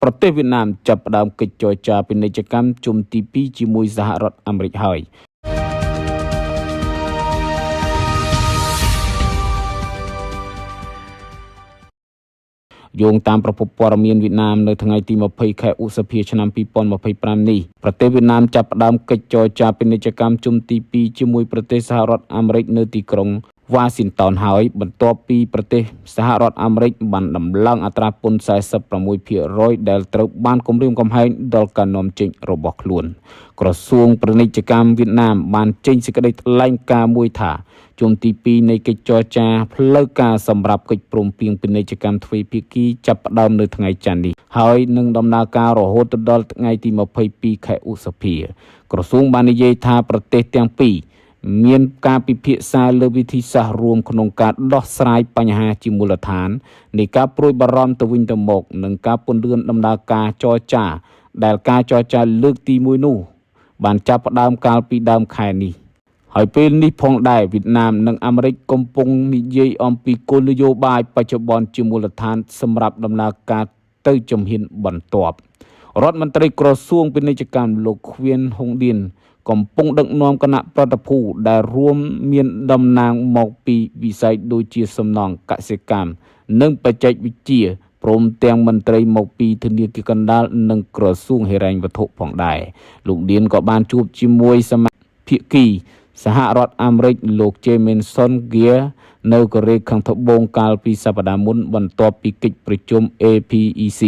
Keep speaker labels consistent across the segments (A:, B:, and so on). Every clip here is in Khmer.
A: ប្រទេសវៀតណាមចាប់ផ្ដើមកិច្ចចរចាពាណិជ្ជកម្មជុំទី2ជាមួយសហរដ្ឋអាមេរិកហើយយោងតាមប្រភពព័ត៌មានវៀតណាមនៅថ្ងៃទី20ខែឧសភាឆ្នាំ2025នេះប្រទេសវៀតណាមចាប់ផ្ដើមកិច្ចចរចាពាណិជ្ជកម្មជុំទី2ជាមួយប្រទេសសហរដ្ឋអាមេរិកនៅទីក្រុងវ៉ាស៊ីនតោនហើយបន្ទាប់ពីប្រទេសសហរដ្ឋអាមេរិកបានដំឡើងអត្រាពន្ធ 46% ដែលត្រូវបានគំរាមកំហែងដល់ការនាំចេញរបស់ខ្លួនក្រសួងពាណិជ្ជកម្មវៀតណាមបានចេញសេចក្តីថ្លែងការណ៍មួយថាជុំទី2នៃកិច្ចចរចាផ្លូវការសម្រាប់កិច្ចព្រមព្រៀងពាណិជ្ជកម្មទ្វេភាគីចាប់ផ្ដើមនៅថ្ងៃច័ន្ទនេះហើយនឹងដំណើរការរហូតដល់ថ្ងៃទី22ខែឧសភាក្រសួងបាននិយាយថាប្រទេសទាំងពីរមានការពិភាក្សាលើវិធីសាស្ត្ររួមក្នុងការដោះស្រាយបញ្ហាជាមូលដ្ឋាននៃការព្រួយបារម្ភទៅវិញទៅមកនិងការពន្យាដំណើរការចរចាដែលការចរចាលើកទី1នោះបានចាប់ផ្ដើមកាលពីដើមខែនេះហើយពេលនេះផងដែរវៀតណាមនិងអាមេរិកកំពុងនិយាយអំពីគោលនយោបាយបច្ចុប្បន្នជាមូលដ្ឋានសម្រាប់ដំណើរការទៅជំហានបន្ទាប់រដ្ឋមន្ត្រីក្រសួងពាណិជ្ជកម្មលោកខៀនហុងឌៀនកំពុងដឹកនាំគណៈប្រតិភូដែលរួមមានតំណាងមកពីវិស័យដូចជាសំណង់កសិកម្មនិងបច្ចេកវិទ្យាព្រមទាំងមន្ត្រីមកពីធនាគារកណ្ដាលនិងក្រសួងហិរញ្ញវត្ថុផងដែរលោកឌៀនក៏បានជួបជាមួយសមាជិកភាគីសហរដ្ឋអាមេរិកលោក Jameson Gear នៅកូរ៉េខាងត្បូងកាលពីសប្តាហ៍មុនបន្ទាប់ពីកិច្ចប្រជុំ APEC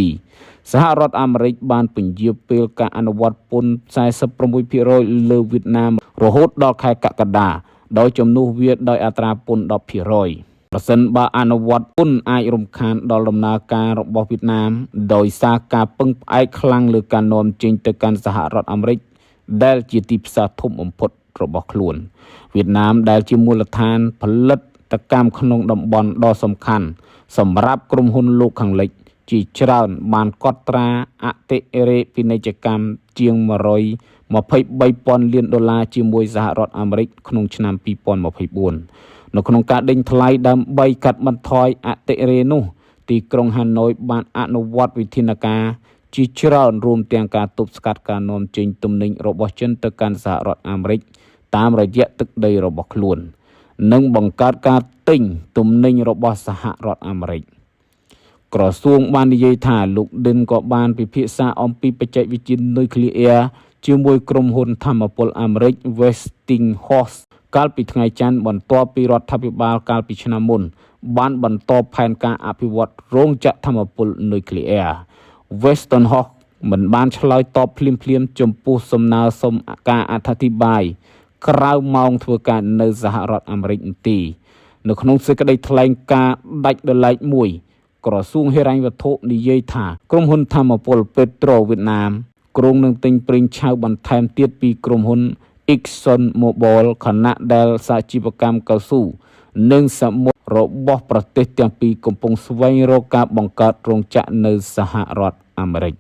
A: សហរដ្ឋអាមេរិកបានពន្យាពេលការអនុវត្តពន្ធ 46% លើវៀតណាមរហូតដល់ខែកក្កដាដោយជំនួសវាដោយអត្រាពន្ធ 10% ប្រសិនបើអនុវត្តពន្ធអាចរំខានដល់ដំណើរការរបស់វៀតណាមដោយសារការពឹងផ្អែកខ្លាំងលើការនាំចេញទៅកាន់សហរដ្ឋអាមេរិកដែលជាទីផ្សារធំបំផុតរបស់ខ្លួនវៀតណាមដែលជាមូលដ្ឋានផលិតកម្មក្នុងតំបន់ដ៏សំខាន់សម្រាប់ក្រុមហ៊ុនលោកខាងលិចជាច្រើនបានកត់ត្រាអតិរេពាណិជ្ជកម្មជាង$123,000 លានជាមួយសហរដ្ឋអាមេរិកក្នុងឆ្នាំ2024នៅក្នុងការដេញថ្លៃដើម្បីកាត់បន្ថយអតិរេនោះទីក្រុងហាណូយបានអនុវត្តវិធានការជាច្រើនរួមទាំងការទប់ស្កាត់ការនាំចេញទំនិញរបស់ចិនទៅកាន់សហរដ្ឋអាមេរិកតាមរយៈទឹកដីរបស់ខ្លួននិងបង្កើតការទិញទំនិញរបស់សហរដ្ឋអាមេរិកក្រសួងបាននិយាយថាលោកឌិនក៏បានពិភាក្សាអំពីបច្ចេកវិទ្យានុយក្លេអ៊ែរជាមួយក្រុមហ៊ុនថាមពលអាមេរិក Westinghouse កាលពីថ្ងៃច័ន្ទបន្ទាប់ពីរដ្ឋាភិបាលកាលពីឆ្នាំមុនបានបន្តផែនការអភិវឌ្ឍរោងចក្រថាមពលនុយក្លេអ៊ែរ Westinghouse មិនបានឆ្លើយតបភ្លាមៗចំពោះសំណើសុំការអធិប្បាយក្រៅម៉ោងធ្វើការនៅសហរដ្ឋអាមេរិកទេនៅក្នុងសេចក្តីថ្លែងការណ៍ដាច់ដោយឡែកមួយក្រសួងហិរញ្ញវត្ថុនិយាយថាក្រុមហ៊ុនថាមពលពេត្រូវៀតណាមគ្រោងនឹងទិញប្រេងឆៅបន្ថែមទៀតពីក្រុមហ៊ុន Exxon Mobil ខណៈដែលសហជីវកម្មកៅស៊ូនិងសមុទ្ររបស់ប្រទេសទាំងពីរកំពុងស្វែងរកការបង្កើតរោងចក្រនៅសហរដ្ឋអាមេរិក